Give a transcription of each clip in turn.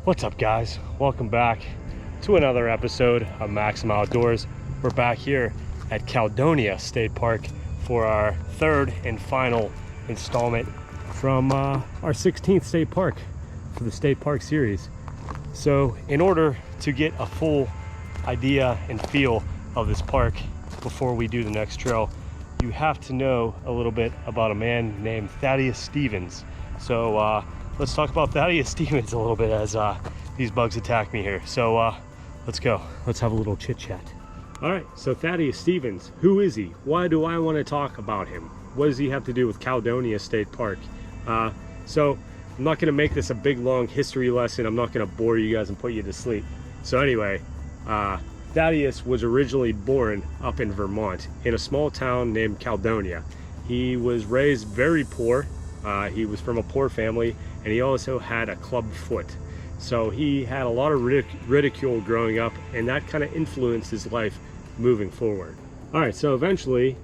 What's up, guys? Welcome back to another episode of Maksim Outdoors. We're back here at Caledonia State Park for our third and final installment from our 16th state park for the state park series. So in order to get a full idea and feel of this park before we do the next trail, you have to know a little bit about a man named Thaddeus Stevens. So let's talk about Thaddeus Stevens a little bit as these bugs attack me here. So let's go. Let's have a little chit chat. All right, so Thaddeus Stevens, who is he? Why do I want to talk about him? What does he have to do with Caledonia State Park? So I'm not going to make this a big long history lesson. I'm not going to bore you guys and put you to sleep. So anyway, Thaddeus was originally born up in Vermont in a small town named Caledonia. He was raised very poor. He was from a poor family, and he also had a club foot. So he had a lot of ridicule growing up, and that kind of influenced his life moving forward. All right, so eventually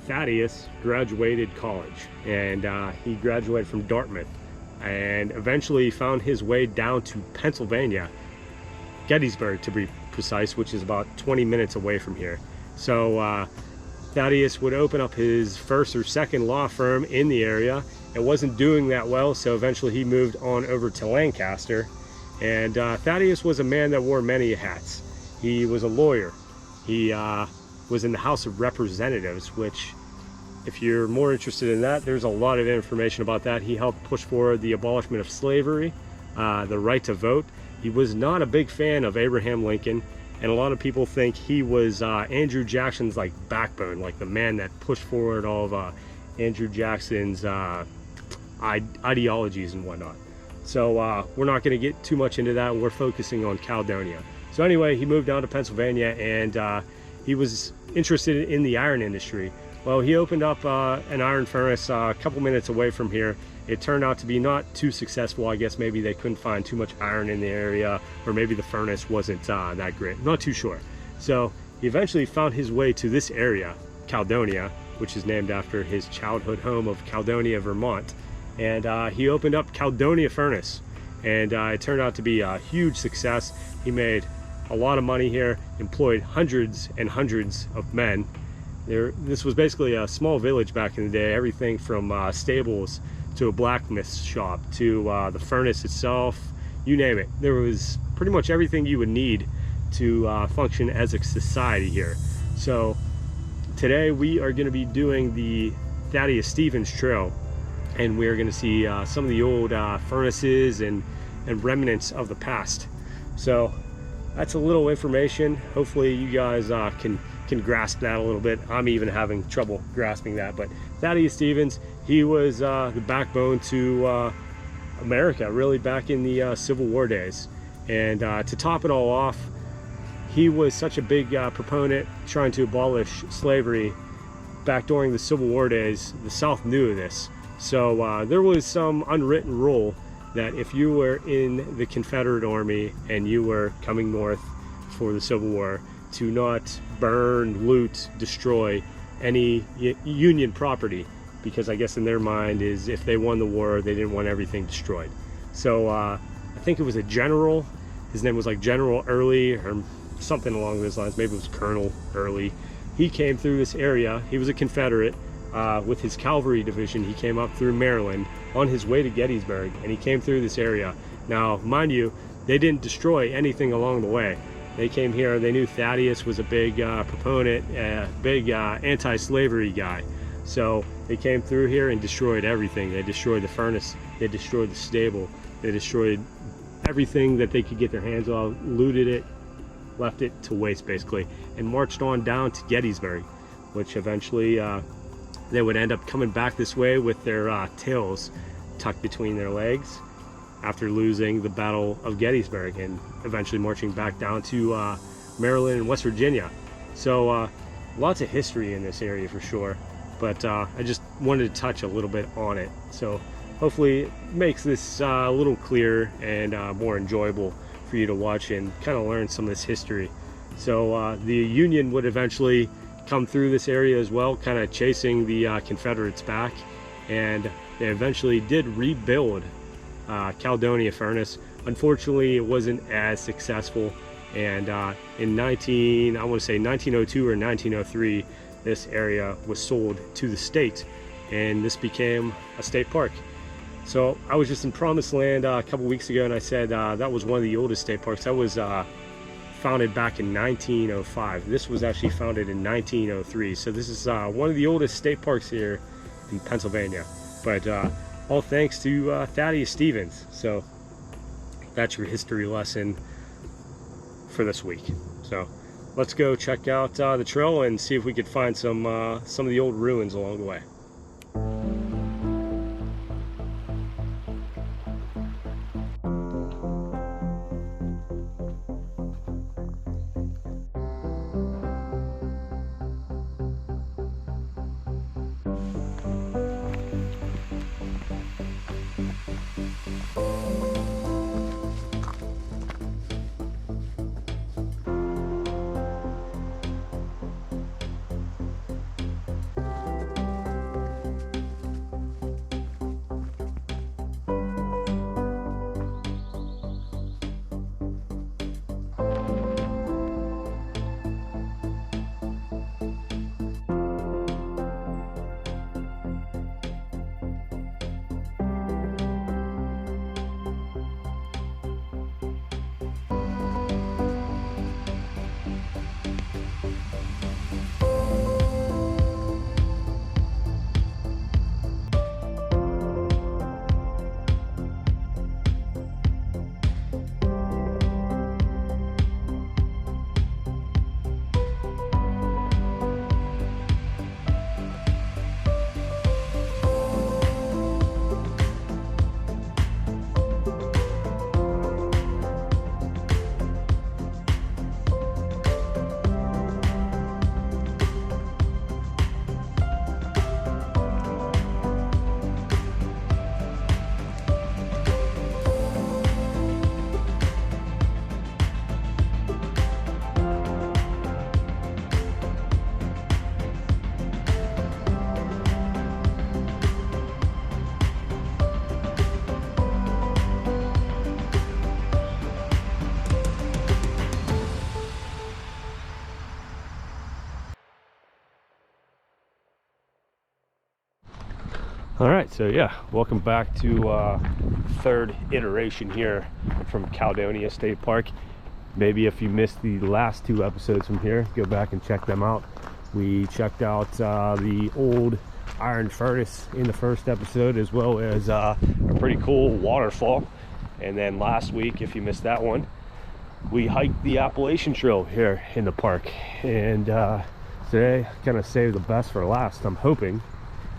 Thaddeus graduated college, and he graduated from Dartmouth, and eventually found his way down to Pennsylvania, Gettysburg to be precise, which is about 20 minutes away from here. So Thaddeus would open up his first or second law firm in the area. It wasn't doing that well, so eventually he moved on over to Lancaster. And Thaddeus was a man that wore many hats. He was a lawyer. He was in the House of Representatives, which, if you're more interested in that, there's a lot of information about that. He helped push forward the abolishment of slavery, the right to vote. He was not a big fan of Abraham Lincoln, and a lot of people think he was Andrew Jackson's backbone, like the man that pushed forward all of Andrew Jackson's ideologies and whatnot. So we're not going to get too much into that. We're focusing on Caledonia. So anyway, he moved down to Pennsylvania, and he was interested in the iron industry. Well, he opened up an iron furnace a couple minutes away from here. It turned out to be not too successful. I guess maybe they couldn't find too much iron in the area, or maybe the furnace wasn't that great. I'm not too sure. So he eventually found his way to this area, Caledonia, which is named after his childhood home of Caledonia, Vermont. And he opened up Caledonia Furnace, and it turned out to be a huge success. He made a lot of money here, employed hundreds and hundreds of men. This was basically a small village back in the day, everything from stables to a blacksmith shop to the furnace itself, you name it. There was pretty much everything you would need to function as a society here. So today we are going to be doing the Thaddeus Stevens Trail, and we're going to see some of the old furnaces and remnants of the past. So that's a little information. Hopefully you guys can grasp that a little bit. I'm even having trouble grasping that. But Thaddeus Stevens, he was the backbone to America, really, back in the Civil War days. And to top it all off, he was such a big proponent trying to abolish slavery back during the Civil War days. The South knew of this. So there was some unwritten rule that if you were in the Confederate Army and you were coming north for the Civil War, to not burn, loot, destroy any Union property, because I guess in their mind is if they won the war, they didn't want everything destroyed. So I think it was a general, his name was like General Early or something along those lines, maybe it was Colonel Early. He came through this area. He was a Confederate. With his cavalry division, he came up through Maryland on his way to Gettysburg, and he came through this area. Now, mind you, they didn't destroy anything along the way. They came here, they knew Thaddeus was a big proponent, big anti-slavery guy. So they came through here and destroyed everything. They destroyed the furnace, they destroyed the stable, they destroyed everything that they could get their hands on, looted it, left it to waste basically, and marched on down to Gettysburg, which eventually they would end up coming back this way with their tails tucked between their legs after losing the Battle of Gettysburg, and eventually marching back down to Maryland and West Virginia. So lots of history in this area for sure, but I just wanted to touch a little bit on it. So hopefully it makes this a little clearer and more enjoyable for you to watch and kind of learn some of this history. So the Union would eventually come through this area as well, kind of chasing the Confederates back, and they eventually did rebuild Caledonia Furnace, unfortunately it wasn't as successful. And in I want to say 1902 or 1903, this area was sold to the state, and this became a state park. So I was just in Promised Land a couple weeks ago, and I said that was one of the oldest state parks. That was founded back in 1905. This was actually founded in 1903. So this is one of the oldest state parks here in Pennsylvania. But all thanks to Thaddeus Stevens. So that's your history lesson for this week. So let's go check out the trail and see if we could find some of the old ruins along the way. All right, so yeah, welcome back to third iteration here from Caledonia State Park. Maybe if you missed the last two episodes from here, go back and check them out. We checked out the old iron furnace in the first episode, as well as a pretty cool waterfall. And then last week, if you missed that one, we hiked the Appalachian Trail here in the park. And today, kind of saved the best for last, I'm hoping.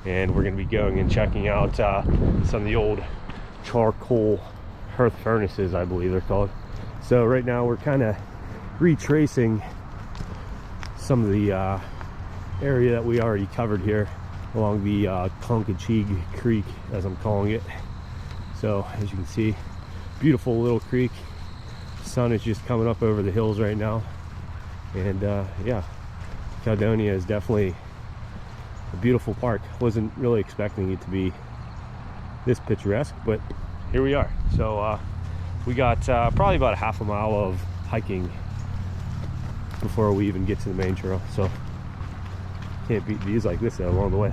And we're going to be going and checking out some of the old charcoal hearth furnaces, I believe they're called. So right now we're kind of retracing some of the area that we already covered here along the Conchachig Creek, as I'm calling it. So as you can see, beautiful little creek. The sun is just coming up over the hills right now. And yeah, Caledonia is definitely a beautiful park. Wasn't really expecting it to be this picturesque, but here we are. So we got probably about a half a mile of hiking before we even get to the main trail. So can't beat views like this along the way.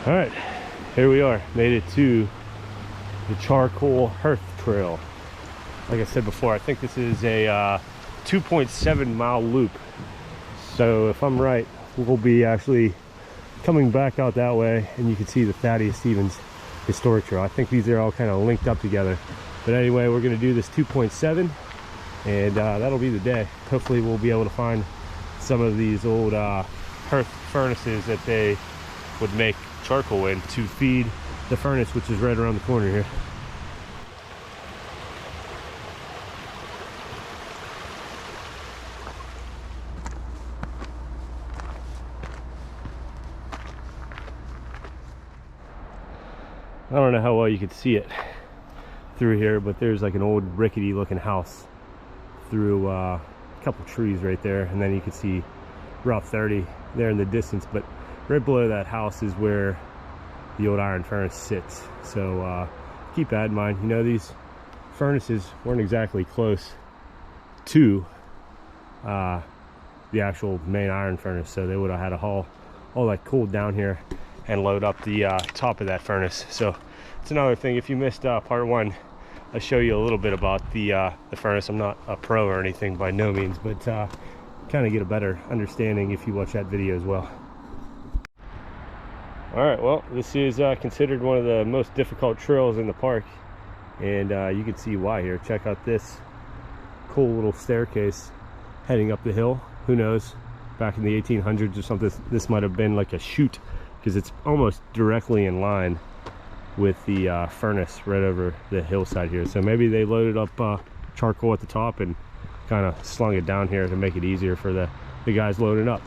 All right, here we are, made it to the charcoal hearth trail. Like I said before, I think this is a 2.7 mile loop. So if I'm right, we'll be actually coming back out that way, and you can see the Thaddeus Stevens Historic Trail. I think these are all kind of linked up together. But anyway, we're going to do this 2.7, and that'll be the day. Hopefully we'll be able to find some of these old hearth furnaces that they would make charcoal in to feed the furnace, which is right around the corner here. I don't know how well you could see it through here, but there's like an old rickety looking house through a couple trees right there, and then you can see Route 30 there in the distance. But right below that house is where the old iron furnace sits. So keep that in mind. You know, these furnaces weren't exactly close to the actual main iron furnace, so they would have had to haul all that coal down here and load up the top of that furnace. So it's another thing. If you missed part one, I'll show you a little bit about the furnace. I'm not a pro or anything by no means, but kind of get a better understanding if you watch that video as well. All right, well, this is considered one of the most difficult trails in the park, and you can see why here. Check out this cool little staircase heading up the hill. Who knows, back in the 1800s or something, this might have been like a chute, because it's almost directly in line with the furnace right over the hillside here. So maybe they loaded up charcoal at the top and kind of slung it down here to make it easier for the guys loading up.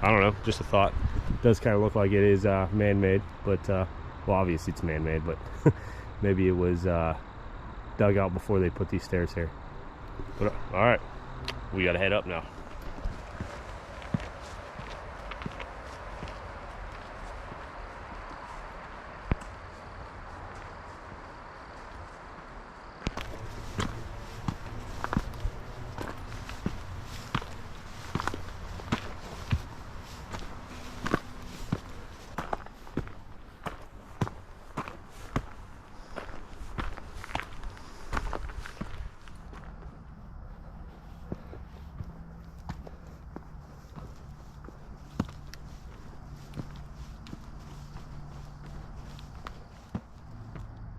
I don't know, just a thought. It does kind of look like it is man-made, but well, obviously it's man-made, but maybe it was dug out before they put these stairs here. But all right, we gotta head up now.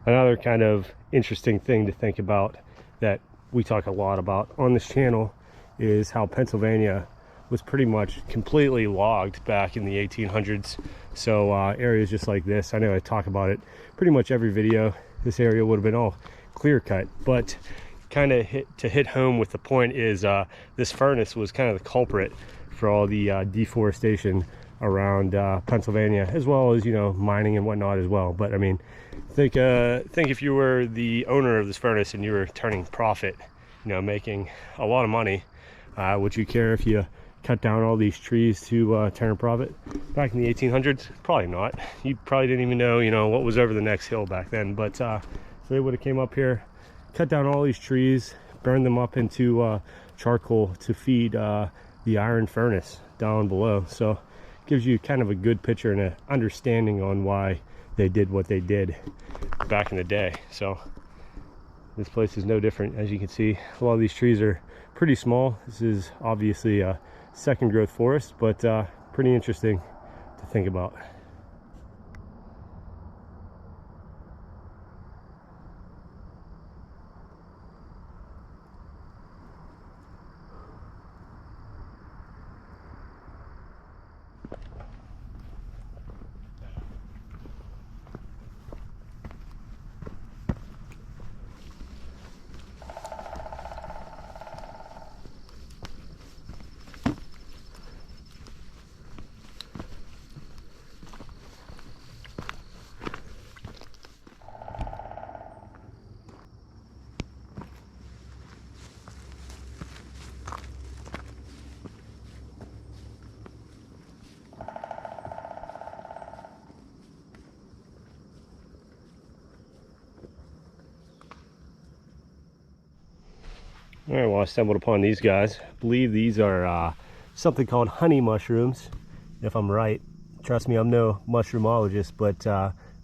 Another kind of interesting thing to think about that we talk a lot about on this channel is how Pennsylvania was pretty much completely logged back in the 1800s. So areas just like this, I know I talk about it pretty much every video. This area would have been all clear cut, but kind of hit home with the point is this furnace was kind of the culprit for all the deforestation around Pennsylvania, as well as, you know, mining and whatnot as well. But I mean, think if you were the owner of this furnace and you were turning profit, you know, making a lot of money, would you care if you cut down all these trees to turn a profit? Back in the 1800s, probably not. You probably didn't even know, you know, what was over the next hill back then. But so they would have came up here, cut down all these trees, burned them up into charcoal to feed the iron furnace down below. So gives you kind of a good picture and an understanding on why they did what they did back in the day. So this place is no different. As you can see, a lot of these trees are pretty small. This is obviously a second growth forest, but pretty interesting to think about. All right, well, I stumbled upon these guys. I believe these are something called honey mushrooms, if I'm right. Trust me, I'm no mushroomologist, but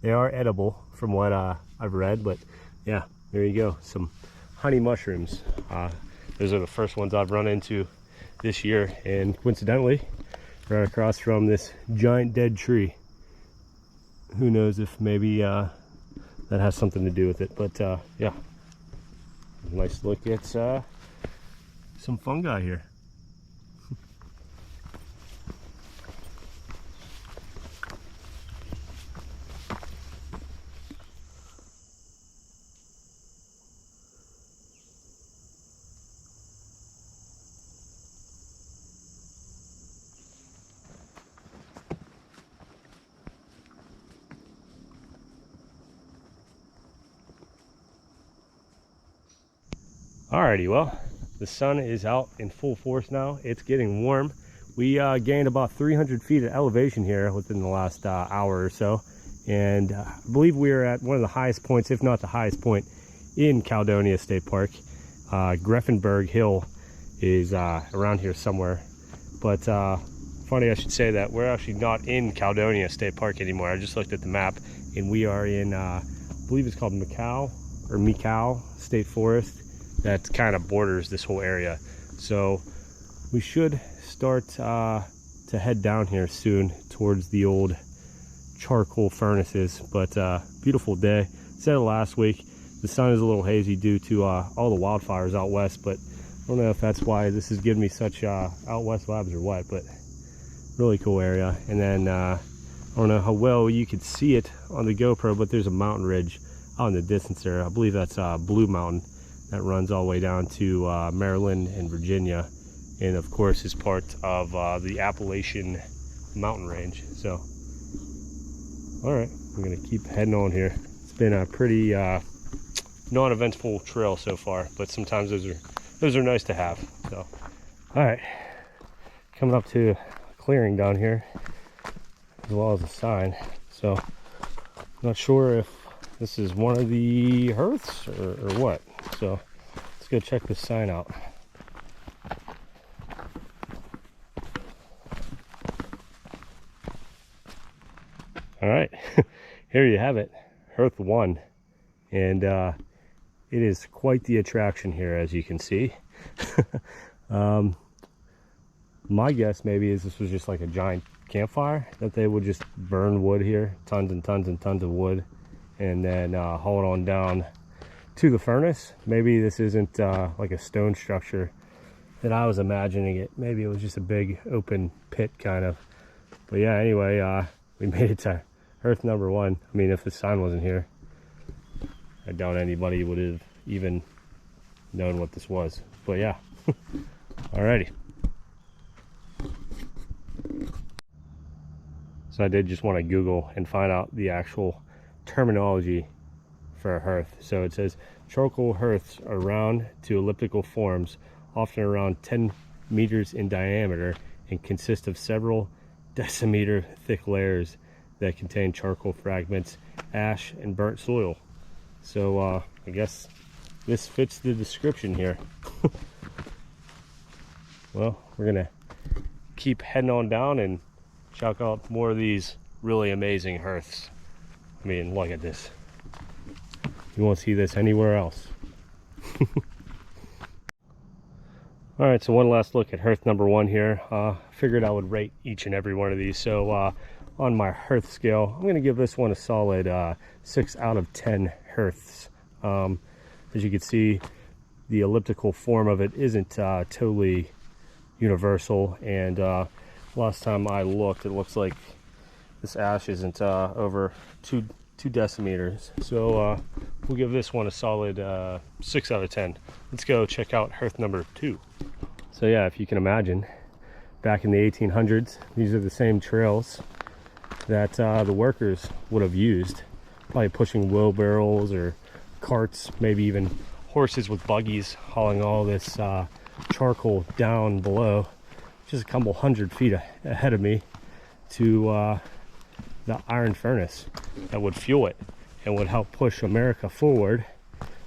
they are edible from what I've read. But yeah, there you go, some honey mushrooms. Those are the first ones I've run into this year, and coincidentally, right across from this giant dead tree. Who knows if maybe that has something to do with it, but yeah. Nice look at some fungi here. Alrighty, well, the sun is out in full force now. It's getting warm. We gained about 300 feet of elevation here within the last hour or so. And I believe we are at one of the highest points, if not the highest point, in Caledonia State Park. Greffenberg Hill is around here somewhere. But funny I should say that we're actually not in Caledonia State Park anymore. I just looked at the map and we are in, I believe it's called Mikau State Forest. That kind of borders this whole area. So we should start to head down here soon towards the old charcoal furnaces. But beautiful day. Said it last week. The sun is a little hazy due to all the wildfires out west, but I don't know if that's why this is giving me such out west vibes or what, but really cool area. And then I don't know how well you could see it on the GoPro, but there's a mountain ridge out in the distance there. I believe that's Blue Mountain. That runs all the way down to Maryland and Virginia, and of course is part of the Appalachian mountain range. So, all right, I'm gonna keep heading on here. It's been a pretty non-eventful trail so far, but sometimes those are nice to have. So, all right, coming up to a clearing down here, as well as a sign. So, not sure if this is one of the hearths or what. So let's go check this sign out. All right, here you have it, Hearth 1. And it is quite the attraction here, as you can see. My guess maybe is this was just like a giant campfire, that they would just burn wood here, tons and tons and tons of wood, and then haul it on down to the furnace. Maybe this isn't like a stone structure that I was imagining it. Maybe it was just a big open pit kind of. But yeah, anyway, we made it to Hearth number 1. I mean, if the sign wasn't here, I doubt anybody would have even known what this was. But yeah, alrighty. So I did just want to Google and find out the actual terminology for a hearth. So it says charcoal hearths are round to elliptical forms, often around 10 meters in diameter, and consist of several decimeter thick layers that contain charcoal fragments, ash, and burnt soil. So I guess this fits the description here. Well, we're gonna keep heading on down and check out more of these really amazing hearths. I mean, look at this. You won't see this anywhere else. All right, so one last look at hearth number 1 here. Figured I would rate each and every one of these. So on my hearth scale, I'm gonna give this one a solid 6 out of 10 hearths. As you can see, the elliptical form of it isn't totally universal, and last time I looked, it looks like this ash isn't over 2 decimeters. So we'll give this one a solid 6 out of 10. Let's go check out hearth number 2. So yeah, if you can imagine, back in the 1800s, these are the same trails that the workers would have used, probably pushing wheelbarrows or carts, maybe even horses with buggies hauling all this charcoal down below, just a couple hundred feet ahead of me, to the iron furnace that would fuel it and would help push America forward,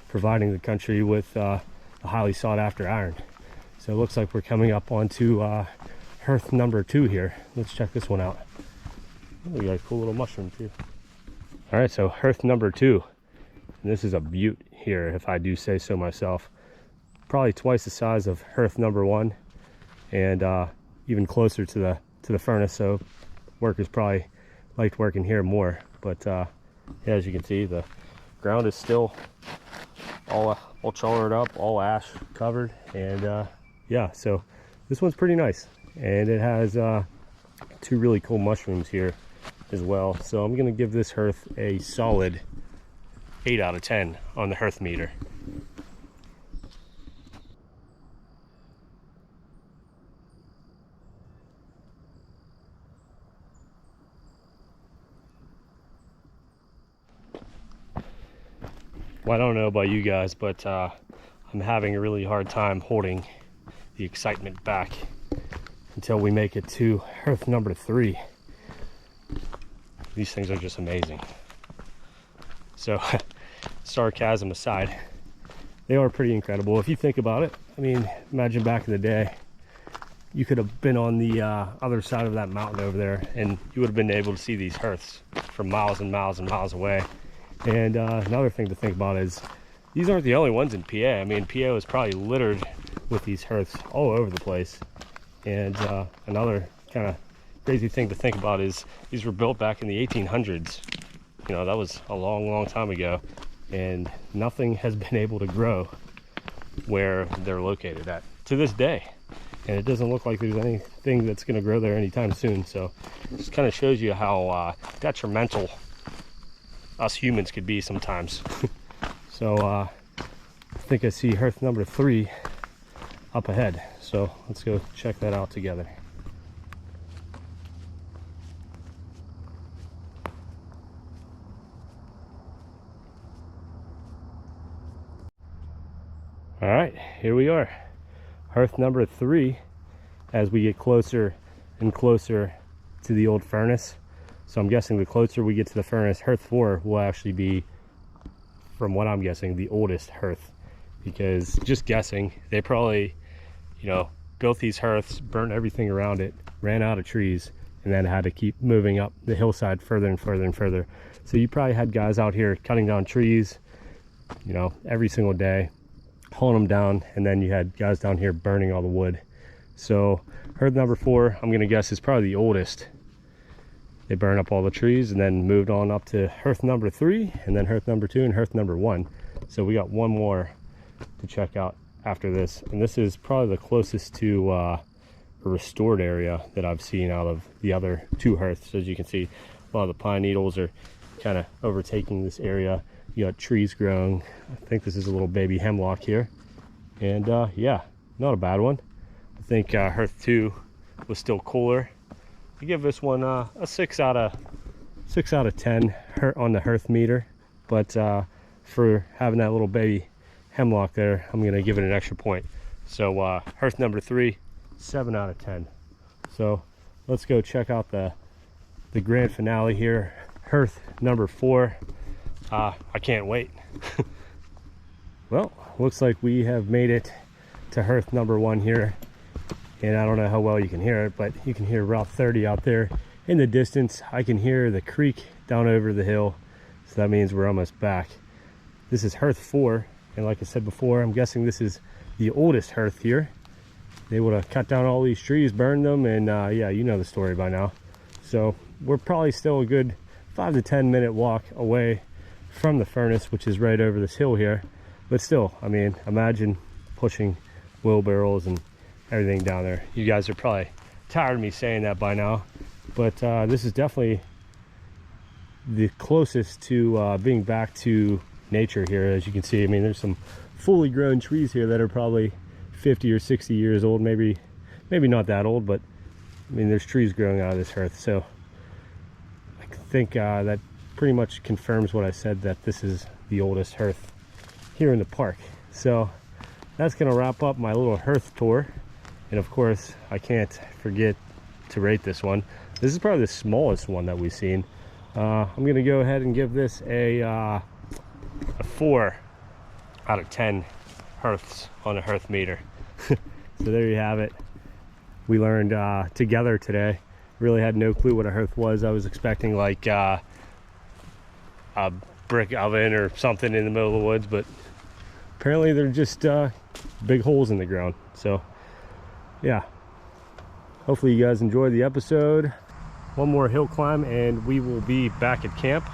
providing the country with a highly sought after iron. So it looks like we're coming up onto hearth number 2 here. Let's check this one out. Oh, we got a cool little mushroom too. All right, so hearth number 2. And this is a beaut here, if I do say so myself. Probably twice the size of hearth number 1, and even closer to to the furnace, so workers probably liked working here more. But yeah, as you can see, the ground is still all charred up, all ash covered, and yeah, so this one's pretty nice, and it has 2 really cool mushrooms here as well. So I'm gonna give this hearth a solid 8 out of 10 on the hearth meter. Well, I don't know about you guys, but I'm having a really hard time holding the excitement back until we make it to hearth number 3. These things are just amazing. So, sarcasm aside, they are pretty incredible. If you think about it, I mean, imagine back in the day, you could have been on the other side of that mountain over there, and you would have been able to see these hearths from miles and miles and miles away. And another thing to think about is these aren't the only ones in PA. I mean, PA was probably littered with these hearths all over the place. And another kind of crazy thing to think about is these were built back in the 1800s. You know, that was a long, long time ago, and nothing has been able to grow where they're located at to this day. And it doesn't look like there's anything that's going to grow there anytime soon. So it just kind of shows you how detrimental us humans could be sometimes. So I think I see hearth number 3 up ahead, so let's go check that out together. All right, here we are, hearth number 3, as we get closer and closer to the old furnace. So I'm guessing the closer we get to the furnace, hearth 4 will actually be, from what I'm guessing, the oldest hearth. Because just guessing, they probably, you know, built these hearths, burnt everything around it, ran out of trees, and then had to keep moving up the hillside further and further and further. So you probably had guys out here cutting down trees, you know, every single day, hauling them down, and then you had guys down here burning all the wood. So hearth number 4, I'm gonna guess, is probably the oldest. They burned up all the trees and then moved on up to hearth number 3, and then hearth number 2, and hearth number 1. So we got one more to check out after this, and this is probably the closest to a restored area that I've seen out of the other 2 hearths. As you can see, a lot of the pine needles are kind of overtaking this area. You got trees growing. I think this is a little baby hemlock here, and yeah, not a bad one. I think hearth 2 was still cooler. I give this one a 6 out of 10 on the hearth meter, but for having that little baby hemlock there, I'm gonna give it an extra point. So hearth number 3, 7 out of 10. So let's go check out the grand finale here, hearth number 4. I can't wait. Well, looks like we have made it to hearth number 1 here. And I don't know how well you can hear it, but you can hear Route 30 out there in the distance. I can hear the creek down over the hill, so that means we're almost back. This is hearth 4, and like I said before, I'm guessing this is the oldest hearth here. They would have cut down all these trees, burned them, and yeah, you know the story by now. So we're probably still a good 5 to 10 minute walk away from the furnace, which is right over this hill here. But still, I mean, imagine pushing wheelbarrows and everything down there. You guys are probably tired of me saying that by now, but this is definitely the closest to being back to nature here. As you can see, I mean, there's some fully grown trees here that are probably 50 or 60 years old, maybe not that old, but I mean, there's trees growing out of this hearth. So I think that pretty much confirms what I said, that this is the oldest hearth here in the park. So that's gonna wrap up my little hearth tour. And of course, I can't forget to rate this one. This is probably the smallest one that we've seen. I'm gonna go ahead and give this a 4 out of 10 hearths on a hearth meter. So there you have it. We learned together today. Really had no clue what a hearth was. I was expecting like a brick oven or something in the middle of the woods, but apparently they're just big holes in the ground. So yeah, hopefully you guys enjoyed the episode. One more hill climb and we will be back at camp,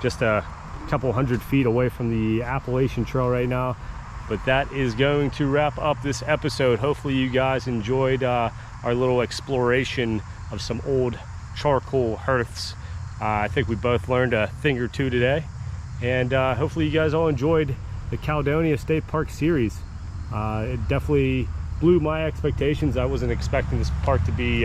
just a couple 100 feet away from the Appalachian Trail right now. But that is going to wrap up this episode. Hopefully you guys enjoyed our little exploration of some old charcoal hearths. I think we both learned a thing or two today, and hopefully you guys all enjoyed the Caledonia State Park series. It definitely blew my expectations. I wasn't expecting this park to be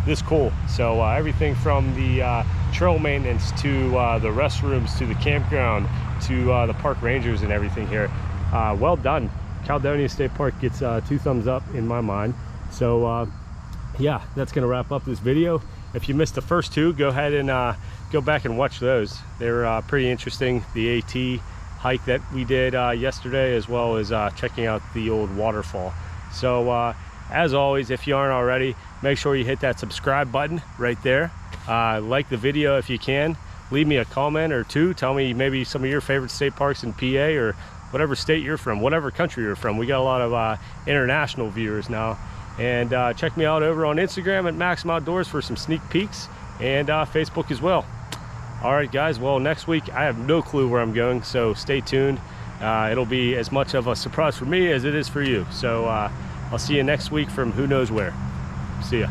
this cool. So everything from the trail maintenance to the restrooms to the campground to the park rangers and everything here. Well done. Caledonia State Park gets 2 thumbs up in my mind. So yeah, that's gonna wrap up this video. If you missed the first 2, go ahead and go back and watch those. They're pretty interesting. The AT hike that we did yesterday, as well as checking out the old waterfall. So as always, if you aren't already, make sure you hit that subscribe button right there. Like the video if you can. Leave me a comment or 2. Tell me maybe some of your favorite state parks in PA, or whatever state you're from, whatever country you're from. We got a lot of international viewers now. And check me out over on Instagram at Maksim Outdoors for some sneak peeks, and Facebook as well. All right, guys. Well, next week I have no clue where I'm going, so stay tuned. It'll be as much of a surprise for me as it is for you. So I'll see you next week from who knows where. See ya.